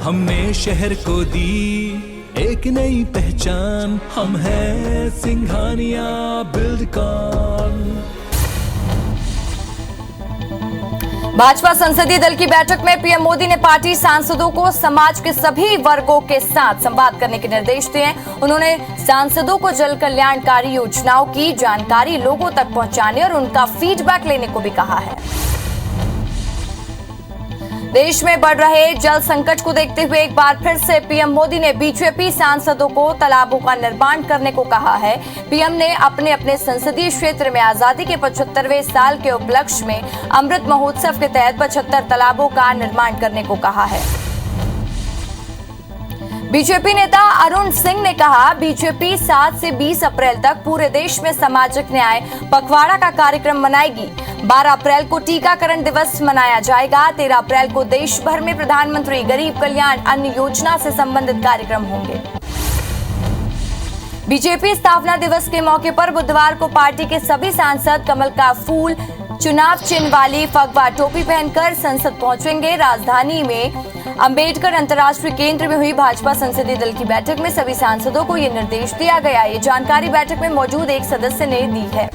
हमने शहर को दी एक नई पहचान, हम हैं सिंघानिया बिल्डकॉन। भाजपा संसदीय दल की बैठक में पीएम मोदी ने पार्टी सांसदों को समाज के सभी वर्गों के साथ संवाद करने के निर्देश दिए। उन्होंने सांसदों को जन कल्याणकारी योजनाओं की जानकारी लोगों तक पहुंचाने और उनका फीडबैक लेने को भी कहा है। देश में बढ़ रहे जल संकट को देखते हुए एक बार फिर से पीएम मोदी ने बीजेपी सांसदों को तालाबों का निर्माण करने को कहा है। पीएम ने अपने अपने संसदीय क्षेत्र में आजादी के 75वें साल के उपलक्ष्य में अमृत महोत्सव के तहत 75 तालाबों का निर्माण करने को कहा है। बीजेपी नेता अरुण सिंह ने कहा, बीजेपी 7 से 20 अप्रैल तक पूरे देश में सामाजिक न्याय पखवाड़ा का कार्यक्रम मनाएगी। 12 अप्रैल को टीकाकरण दिवस मनाया जाएगा। 13 अप्रैल को देश भर में प्रधानमंत्री गरीब कल्याण अन्न योजना से संबंधित कार्यक्रम होंगे। बीजेपी स्थापना दिवस के मौके पर बुधवार को पार्टी के सभी सांसद कमल का फूल चुनाव चिन्ह वाली फगवा टोपी पहनकर संसद पहुंचेंगे। राजधानी में अंबेडकर अंतर्राष्ट्रीय केंद्र में हुई भाजपा संसदीय दल की बैठक में सभी सांसदों को ये निर्देश दिया गया। ये जानकारी बैठक में मौजूद एक सदस्य ने दी है।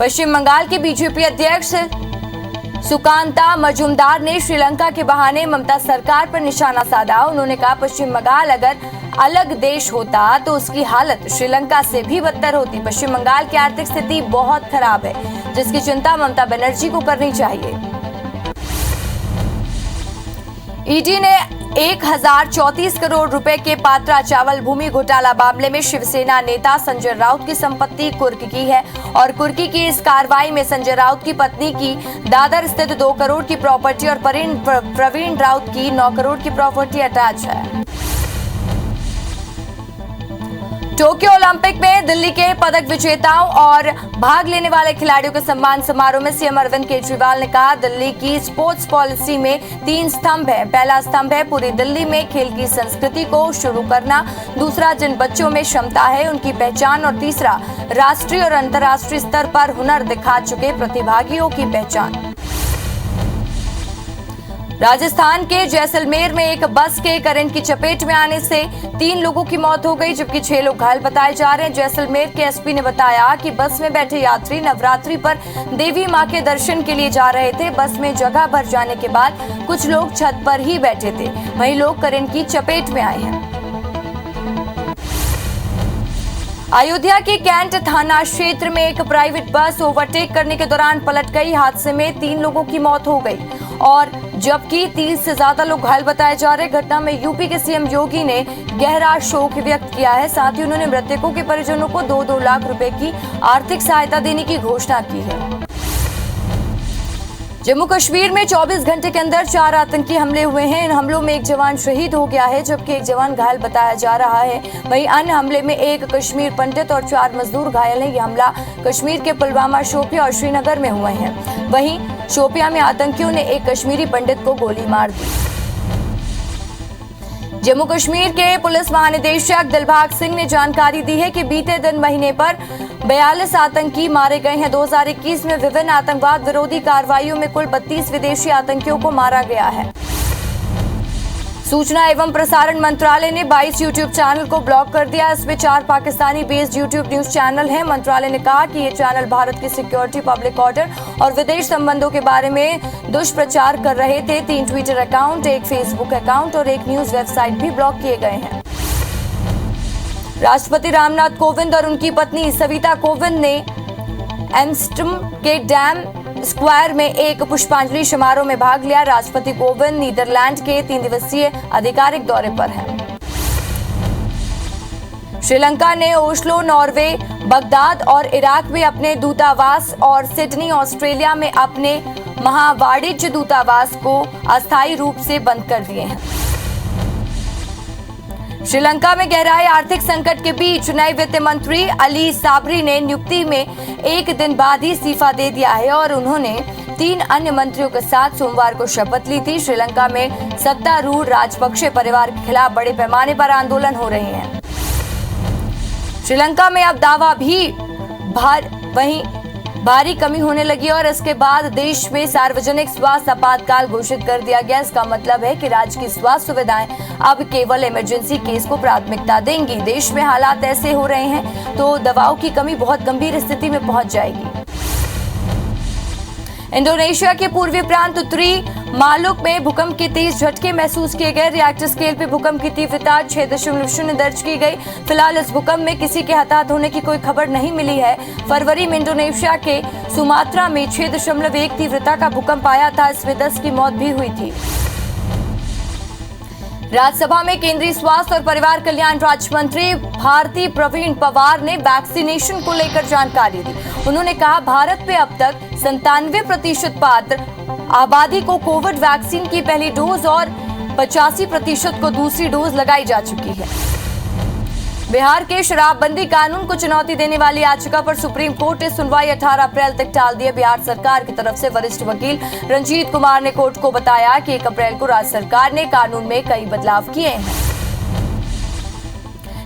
पश्चिम बंगाल के बीजेपी अध्यक्ष सुकांता मजूमदार ने श्रीलंका के बहाने ममता सरकार पर निशाना साधा। उन्होंने कहा, पश्चिम बंगाल अगर अलग देश होता तो उसकी हालत श्रीलंका से भी बदतर होती। पश्चिम बंगाल की आर्थिक स्थिति बहुत खराब है, जिसकी चिंता ममता बनर्जी को करनी चाहिए। ईडी ने 1034 करोड़ रुपए के पात्रा चावल भूमि घोटाला मामले में शिवसेना नेता संजय राउत की संपत्ति कुर्क की है और कुर्की की इस कार्रवाई में संजय राउत की पत्नी की दादर स्थित 2 करोड़ की प्रॉपर्टी और प्रवीण राउत की 9 करोड़ की प्रॉपर्टी अटैच है। टोक्यो ओलंपिक में दिल्ली के पदक विजेताओं और भाग लेने वाले खिलाड़ियों के सम्मान समारोह में सीएम अरविंद केजरीवाल ने कहा, दिल्ली की स्पोर्ट्स पॉलिसी में 3 स्तंभ है। पहला स्तंभ है पूरी दिल्ली में खेल की संस्कृति को शुरू करना, दूसरा जिन बच्चों में क्षमता है उनकी पहचान और तीसरा राष्ट्रीय और अंतर्राष्ट्रीय स्तर पर हुनर दिखा चुके प्रतिभागियों की पहचान। राजस्थान के जैसलमेर में एक बस के करंट की चपेट में आने से 3 लोगों की मौत हो गई, जबकि 6 लोग घायल बताए जा रहे हैं। जैसलमेर के एसपी ने बताया कि बस में बैठे यात्री नवरात्रि पर देवी मां के दर्शन के लिए जा रहे थे। बस में जगह भर जाने के बाद कुछ लोग छत पर ही बैठे थे, वहीं लोग करंट की चपेट में आए हैं। अयोध्या के कैंट थाना क्षेत्र में एक प्राइवेट बस ओवरटेक करने के दौरान पलट गई। हादसे में 3 लोगों की मौत हो गई और जबकि 30 से ज्यादा लोग घायल बताए जा रहे। घटना में यूपी के सीएम योगी ने गहरा शोक व्यक्त किया है। साथ ही उन्होंने मृतकों के परिजनों को 2-2 लाख रुपए की आर्थिक सहायता देने की घोषणा की है। जम्मू कश्मीर में 24 घंटे के अंदर 4 आतंकी हमले हुए हैं। इन हमलों में एक जवान शहीद हो गया है, जबकि एक जवान घायल बताया जा रहा है। वहीं अन्य हमले में एक कश्मीर पंडित और 4 मजदूर घायल हैं। यह हमला कश्मीर के पुलवामा, शोपियां और श्रीनगर में हुए हैं। वहीं शोपियां में आतंकियों ने एक कश्मीरी पंडित को गोली मार दी। जम्मू कश्मीर के पुलिस महानिदेशक दिलबाग सिंह ने जानकारी दी है कि बीते दिन महीने पर 42 आतंकी मारे गए हैं। 2021 में विभिन्न आतंकवाद विरोधी कार्रवाइयों में कुल 32 विदेशी आतंकियों को मारा गया है। सूचना एवं प्रसारण मंत्रालय ने 22 यूट्यूब चैनल को ब्लॉक कर दिया। इसमें 4 Pakistani based YouTube news channel हैं। मंत्रालय ने कहा कि ये चैनल भारत की सिक्योरिटी, पब्लिक ऑर्डर और विदेश संबंधों के बारे में दुष्प्रचार कर रहे थे। 3 ट्विटर अकाउंट, 1 फेसबुक अकाउंट और 1 न्यूज वेबसाइट भी ब्लॉक किए गए हैं। राष्ट्रपति रामनाथ कोविंद और उनकी पत्नी सविता कोविंद ने एम्स्टर्डम के डैम स्क्वायर में एक पुष्पांजलि समारोह में भाग लिया। राष्ट्रपति कोविंद नीदरलैंड के 3 दिवसीय आधिकारिक दौरे पर हैं। श्रीलंका ने ओस्लो, नॉर्वे, बगदाद और इराक में अपने दूतावास और सिडनी, ऑस्ट्रेलिया में अपने महावाणिज्य दूतावास को अस्थायी रूप से बंद कर दिए हैं। श्रीलंका में गहराए आर्थिक संकट के बीच नए वित्त मंत्री अली साबरी ने नियुक्ति में 1 दिन बाद ही इस्तीफा दे दिया है और उन्होंने 3 अन्य मंत्रियों के साथ सोमवार को शपथ ली थी। श्रीलंका में सत्तारूढ़ राजपक्षे परिवार के खिलाफ बड़े पैमाने पर आंदोलन हो रहे हैं। श्रीलंका में अब दावा भी वहीं भारी कमी होने लगी और इसके बाद देश में सार्वजनिक स्वास्थ्य आपातकाल घोषित कर दिया गया। इसका मतलब है कि राज्य की स्वास्थ्य सुविधाएं अब केवल इमरजेंसी केस को प्राथमिकता देंगी। देश में हालात ऐसे हो रहे हैं तो दवाओं की कमी बहुत गंभीर स्थिति में पहुंच जाएगी। इंडोनेशिया के पूर्वी प्रांत उत्तरी मालुक में भूकंप के तेज झटके महसूस किए गए। रिएक्टर स्केल पे भूकंप की तीव्रता 6.0 दर्ज की गई। फिलहाल इस भूकंप में किसी के हताहत होने की कोई खबर नहीं मिली है। फरवरी में इंडोनेशिया के सुमात्रा में 6.1 तीव्रता का भूकंप आया था। इसमें 10 की मौत भी हुई थी। राज्यसभा में केंद्रीय स्वास्थ्य और परिवार कल्याण राज्य मंत्री भारती प्रवीण पवार ने वैक्सीनेशन को लेकर जानकारी दी। उन्होंने कहा, भारत में अब तक 97% पात्र आबादी को कोविड वैक्सीन की पहली डोज और 85% को दूसरी डोज लगाई जा चुकी है। बिहार के शराबबंदी कानून को चुनौती देने वाली याचिका पर सुप्रीम कोर्ट ने सुनवाई 18 अप्रैल तक टाल दी। बिहार सरकार की तरफ से वरिष्ठ वकील रंजीत कुमार ने कोर्ट को बताया कि 1 अप्रैल को राज्य सरकार ने कानून में कई बदलाव किए हैं।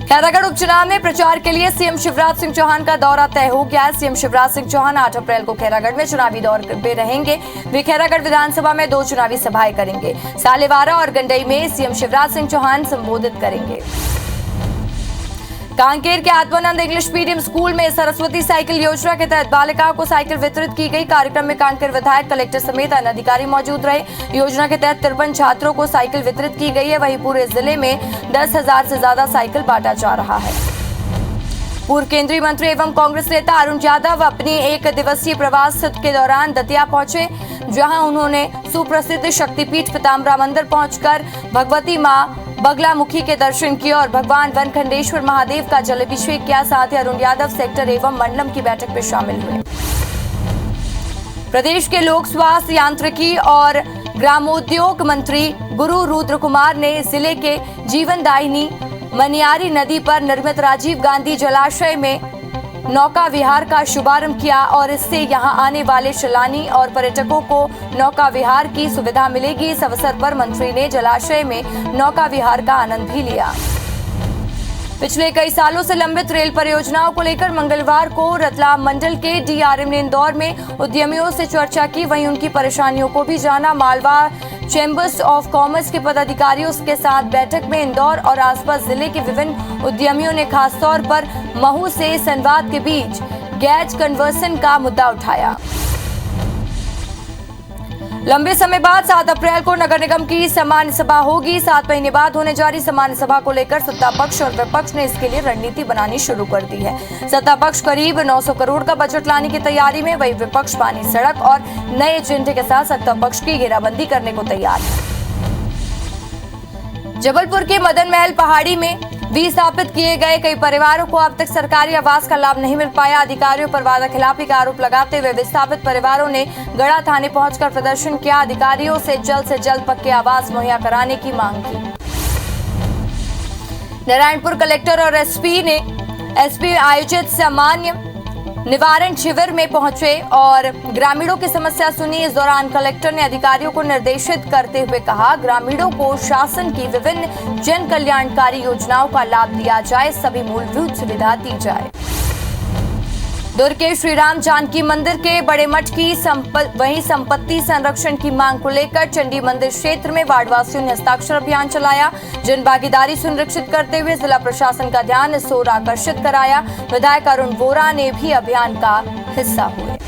खैरागढ़ उपचुनाव में प्रचार के लिए सीएम शिवराज सिंह चौहान का दौरा तय हो गया है। सीएम शिवराज सिंह चौहान 8 अप्रैल को खैरागढ़ में चुनावी दौरे पे रहेंगे। वे खैरागढ़ विधानसभा में 2 चुनावी सभाएं करेंगे। सालेवारा और गंडई में सीएम शिवराज सिंह चौहान संबोधित करेंगे। कांकेर के आत्मानंद इंग्लिश मीडियम स्कूल में सरस्वती साइकिल योजना के तहत बालिकाओं को साइकिल वितरित की गई। कार्यक्रम में कांकेर विधायक, कलेक्टर समेत अन्य अधिकारी मौजूद रहे। योजना के तहत 53 छात्रों को साइकिल वितरित की गई है। वहीं पूरे जिले में 10,000 से ज्यादा साइकिल बांटा जा रहा है। पूर्व केंद्रीय मंत्री एवं कांग्रेस नेता अरुण यादव अपनी 1 दिवसीय प्रवास के दौरान दतिया पहुंचे, जहां उन्होंने सुप्रसिद्ध शक्तिपीठ पीताम्बरा मंदिर पहुंचकर भगवती मां बगलामुखी के दर्शन किए और भगवान वनखंडेश्वर महादेव का जलाभिषेक किया। साथ ही अरुण यादव सेक्टर एवं मंडलम की बैठक में शामिल हुए। प्रदेश के लोक स्वास्थ्य यांत्रिकी और ग्रामोद्योग मंत्री गुरु रुद्र कुमार ने जिले के जीवनदायिनी मनियारी नदी पर निर्मित राजीव गांधी जलाशय में नौका विहार का शुभारंभ किया और इससे यहां आने वाले सैलानी और पर्यटकों को नौका विहार की सुविधा मिलेगी। इस अवसर पर मंत्री ने जलाशय में नौका विहार का आनंद भी लिया। पिछले कई सालों से लंबित रेल परियोजनाओं को लेकर मंगलवार को रतलाम मंडल के डीआरएम ने इंदौर में उद्यमियों से चर्चा की, वहीं उनकी परेशानियों को भी जाना। मालवा चैम्बर्स ऑफ कॉमर्स के पदाधिकारियों के साथ बैठक में इंदौर और आसपास जिले के विभिन्न उद्यमियों ने खासतौर पर महू से संवाद के बीच गैज कन्वर्सन का मुद्दा उठाया। लंबे समय बाद 7 अप्रैल को नगर निगम की सामान्य सभा होगी। 7 महीने बाद होने जा रही सामान्य सभा को लेकर सत्ता पक्ष और विपक्ष ने इसके लिए रणनीति बनानी शुरू कर दी है। सत्ता पक्ष करीब 900 करोड़ का बजट लाने की तैयारी में, वही विपक्ष पानी, सड़क और नए एजेंडे के साथ सत्ता पक्ष की घेराबंदी करने को तैयार है। जबलपुर के मदन महल पहाड़ी में विस्थापित किए गए कई परिवारों को अब तक सरकारी आवास का लाभ नहीं मिल पाया। अधिकारियों पर वादाखिलाफी का आरोप लगाते हुए विस्थापित परिवारों ने गढ़ा थाने पहुंचकर प्रदर्शन किया। अधिकारियों से जल्द पक्के आवास मुहैया कराने की मांग की। नारायणपुर कलेक्टर और एसपी आयोजित सामान्य निवारण शिविर में पहुंचे और ग्रामीणों की समस्या सुनी। इस दौरान कलेक्टर ने अधिकारियों को निर्देशित करते हुए कहा, ग्रामीणों को शासन की विभिन्न जन कल्याणकारी योजनाओं का लाभ दिया जाए, सभी मूलभूत सुविधा दी जाए। दुर्ग के श्री राम जानकी मंदिर के बड़े मठ की वहीं संपत्ति संरक्षण की मांग को लेकर चंडी मंदिर क्षेत्र में वार्डवासियों ने हस्ताक्षर अभियान चलाया। जन भागीदारी सुनिश्चित करते हुए जिला प्रशासन का ध्यान इस ओर आकर्षित कराया। विधायक अरुण वोरा ने भी अभियान का हिस्सा हुए।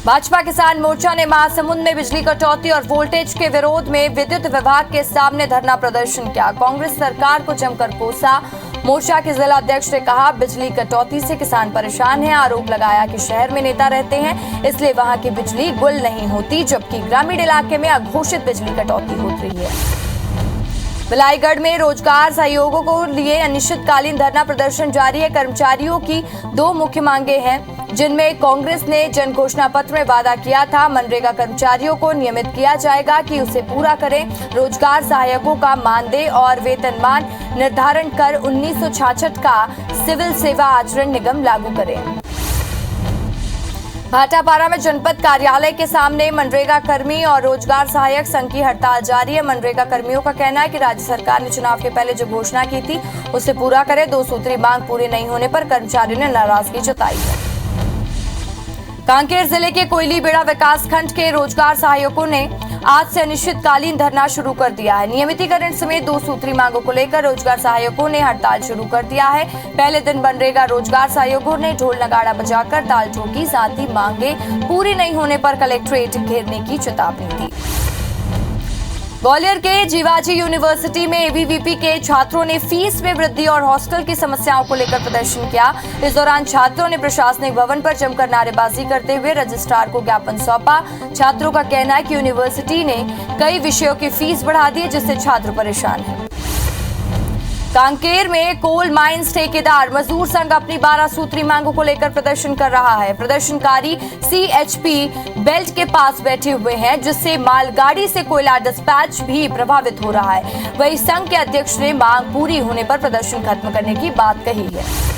भाजपा किसान मोर्चा ने महासमुंद में बिजली कटौती और वोल्टेज के विरोध में विद्युत विभाग के सामने धरना प्रदर्शन किया। कांग्रेस सरकार को जमकर कोसा। मोर्चा के जिला अध्यक्ष ने कहा, बिजली कटौती से किसान परेशान हैं। आरोप लगाया कि शहर में नेता रहते हैं, इसलिए वहां की बिजली गुल नहीं होती, जबकि ग्रामीण इलाके में अघोषित बिजली कटौती हो रही है। बिलाईगढ़ में रोजगार सहयोगों को लिए अनिश्चितकालीन धरना प्रदर्शन जारी है। कर्मचारियों की 2 मुख्य मांगे हैं, जिनमें कांग्रेस ने जन घोषणा पत्र में वादा किया था, मनरेगा कर्मचारियों को नियमित किया जाएगा कि उसे पूरा करें, रोजगार सहायकों का मानदेय और वेतनमान निर्धारण कर 1966 का सिविल सेवा आचरण निगम लागू करें। भाटापारा में जनपद कार्यालय के सामने मनरेगा कर्मी और रोजगार सहायक संघ की हड़ताल जारी है। मनरेगा कर्मियों का कहना है कि राज्य सरकार ने चुनाव के पहले जो घोषणा की थी उसे पूरा करे। 2 सूत्री मांग पूरी नहीं होने पर कर्मचारियों ने नाराजगी जताई है। कांकेर जिले के कोयलीबेड़ा विकास खंड के रोजगार सहायकों ने आज से अनिश्चितकालीन धरना शुरू कर दिया है। नियमितीकरण समेत 2 सूत्री मांगों को लेकर रोजगार सहायकों ने हड़ताल शुरू कर दिया है। पहले दिन मनरेगा रोजगार सहायकों ने ढोल नगाड़ा बजाकर ताल ठोकी, साथ ही मांगे पूरी नहीं होने पर कलेक्ट्रेट घेरने की चेतावनी दी। ग्वालियर के जीवाजी यूनिवर्सिटी में एबीवीपी के छात्रों ने फीस में वृद्धि और हॉस्टल की समस्याओं को लेकर प्रदर्शन किया। इस दौरान छात्रों ने प्रशासनिक भवन पर जमकर नारेबाजी करते हुए रजिस्ट्रार को ज्ञापन सौंपा। छात्रों का कहना है कि यूनिवर्सिटी ने कई विषयों की फीस बढ़ा दी है, जिससे छात्र परेशान हैं। कांकेर में कोल माइंस ठेकेदार मजदूर संघ अपनी 12 सूत्री मांगों को लेकर प्रदर्शन कर रहा है। प्रदर्शनकारी सीएचपी बेल्ट के पास बैठे हुए हैं, जिससे मालगाड़ी से कोयला डिस्पैच भी प्रभावित हो रहा है। वहीं संघ के अध्यक्ष ने मांग पूरी होने पर प्रदर्शन खत्म करने की बात कही है।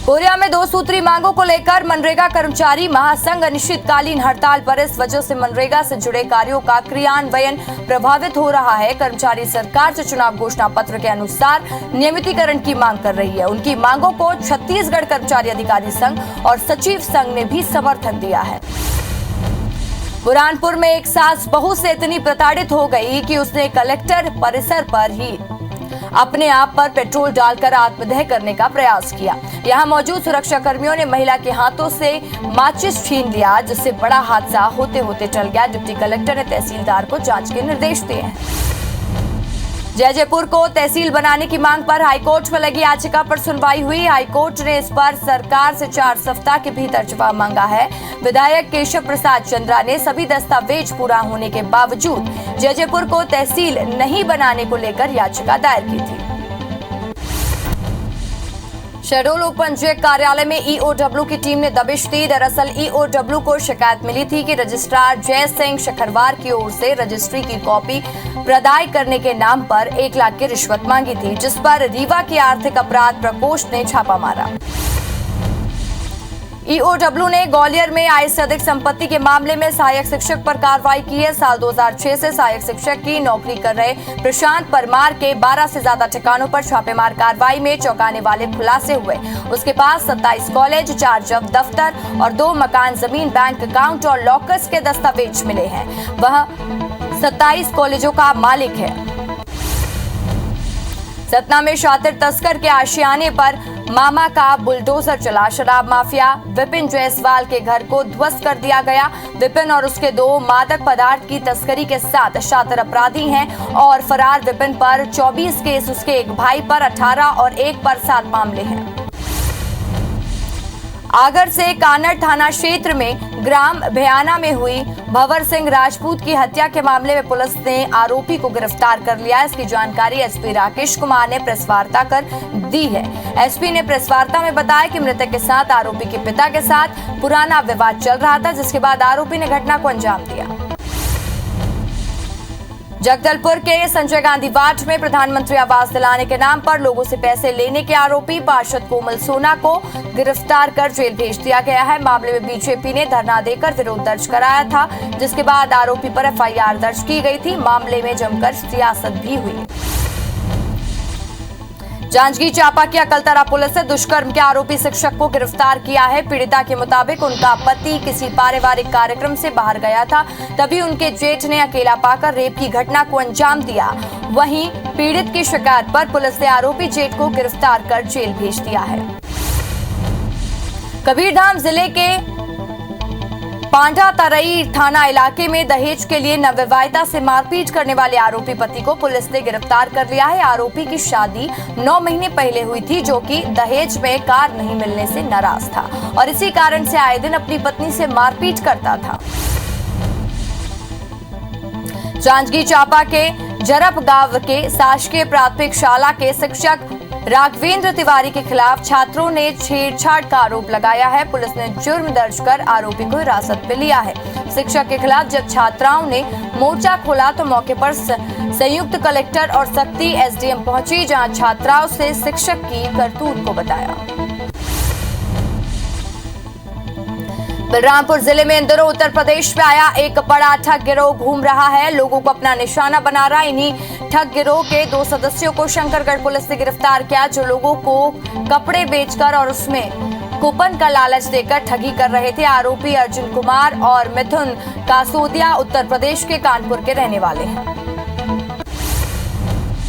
कोरिया में 2 सूत्री मांगों को लेकर मनरेगा कर्मचारी महासंघ अनिश्चितकालीन हड़ताल पर। इस वजह से मनरेगा से जुड़े कार्यों का क्रियान्वयन प्रभावित हो रहा है। कर्मचारी सरकार से चुनाव घोषणा पत्र के अनुसार नियमितीकरण की मांग कर रही है। उनकी मांगों को छत्तीसगढ़ कर्मचारी अधिकारी संघ और सचिव संघ ने भी समर्थन दिया है। बुरहानपुर में एक सास बहू से इतनी प्रताड़ित हो गई कि उसने कलेक्टर परिसर पर ही अपने आप पर पेट्रोल डालकर आत्मदह करने का प्रयास किया। यहां मौजूद सुरक्षा कर्मियों ने महिला के हाथों से माचिस छीन लिया, जिससे बड़ा हादसा होते होते टल गया। डिप्टी कलेक्टर ने तहसीलदार को जांच के निर्देश दिए हैं। जयजयपुर को तहसील बनाने की मांग पर हाईकोर्ट में लगी याचिका पर सुनवाई हुई। हाईकोर्ट ने इस पर सरकार से 4 सप्ताह के भीतर जवाब मांगा है। विधायक केशव प्रसाद चंद्रा ने सभी दस्तावेज पूरा होने के बावजूद जयजयपुर को तहसील नहीं बनाने को लेकर याचिका दायर की थी। शहडोल उप पंजीयक कार्यालय में ईओडब्ल्यू की टीम ने दबिश दी। दरअसल ईओडब्ल्यू को शिकायत मिली थी कि रजिस्ट्रार जय सिंह शखरवार की ओर से रजिस्ट्री की कॉपी प्रदाय करने के नाम पर 1 लाख की रिश्वत मांगी थी, जिस पर रीवा की आर्थिक अपराध प्रकोष्ठ ने छापा मारा। ईओडब्ल्यू ने ग्वालियर में आय से अधिक संपत्ति के मामले में सहायक शिक्षक पर कार्रवाई की है। साल 2006 से सहायक शिक्षक की नौकरी कर रहे प्रशांत परमार के 12 से ज्यादा ठिकानों पर छापेमार कार्रवाई में चौंकाने वाले खुलासे हुए। उसके पास 27 कॉलेज, 4 जब्त दफ्तर और 2 मकान, जमीन, बैंक अकाउंट और लॉकर्स के दस्तावेज मिले हैं। वह 27 कॉलेजों का मालिक है। सतना में शातिर तस्कर के आशियाने पर मामा का बुलडोजर चला। शराब माफिया विपिन जायसवाल के घर को ध्वस्त कर दिया गया। विपिन और उसके 2 मादक पदार्थ की तस्करी के साथ शातिर अपराधी हैं और फरार विपिन पर 24 केस, उसके एक भाई पर 18 और एक पर 7 मामले हैं। आगर से कानड़ थाना क्षेत्र में ग्राम भयाना में हुई भंवर सिंह राजपूत की हत्या के मामले में पुलिस ने आरोपी को गिरफ्तार कर लिया। इसकी जानकारी एसपी राकेश कुमार ने प्रेस वार्ता कर दी है। एसपी ने प्रेस वार्ता में बताया कि मृतक के साथ आरोपी के पिता के साथ पुराना विवाद चल रहा था, जिसके बाद आरोपी ने घटना को अंजाम दिया। जगदलपुर के संजय गांधी वार्ड में प्रधानमंत्री आवास दिलाने के नाम पर लोगों से पैसे लेने के आरोपी पार्षद कोमल सोना को गिरफ्तार कर जेल भेज दिया गया है। मामले में बीजेपी ने धरना देकर विरोध दर्ज कराया था, जिसके बाद आरोपी पर एफआईआर दर्ज की गई थी। मामले में जमकर सियासत भी हुई। जांजगीर चांपा की अकलतरा पुलिस ने दुष्कर्म के आरोपी शिक्षक को गिरफ्तार किया है। पीड़िता के मुताबिक उनका पति किसी पारिवारिक कार्यक्रम से बाहर गया था, तभी उनके जेठ ने अकेला पाकर रेप की घटना को अंजाम दिया। वहीं पीड़ित की शिकायत पर पुलिस ने आरोपी जेठ को गिरफ्तार कर जेल भेज दिया है। कबीरधाम जिले के पांडा तरई थाना इलाके में दहेज के लिए नवविवाहिता से मारपीट करने वाले आरोपी पति को पुलिस ने गिरफ्तार कर लिया है। आरोपी की शादी 9 महीने पहले हुई थी, जो कि दहेज में कार नहीं मिलने से नाराज था और इसी कारण से आए दिन अपनी पत्नी से मारपीट करता था। जांजगीर चांपा के जरप गांव के शासकीय प्राथमिक शाला के शिक्षक राघवेंद्र तिवारी के खिलाफ छात्रों ने छेड़छाड़ का आरोप लगाया है। पुलिस ने जुर्म दर्ज कर आरोपी को हिरासत में लिया है। शिक्षक के खिलाफ जब छात्राओं ने मोर्चा खोला तो मौके पर संयुक्त कलेक्टर और सख्ती एसडीएम पहुंची, जहां छात्राओं से शिक्षक की करतूत को बताया। बलरामपुर जिले में इन दिनों उत्तर प्रदेश में आया एक बड़ा ठग गिरोह घूम रहा है, लोगों को अपना निशाना बना रहा है। इन्हीं ठग गिरोह के 2 सदस्यों को शंकरगढ़ पुलिस ने गिरफ्तार किया, जो लोगों को कपड़े बेचकर और उसमें कूपन का लालच देकर ठगी कर रहे थे। आरोपी अर्जुन कुमार और मिथुन कासोदिया उत्तर प्रदेश के कानपुर के रहने वाले हैं।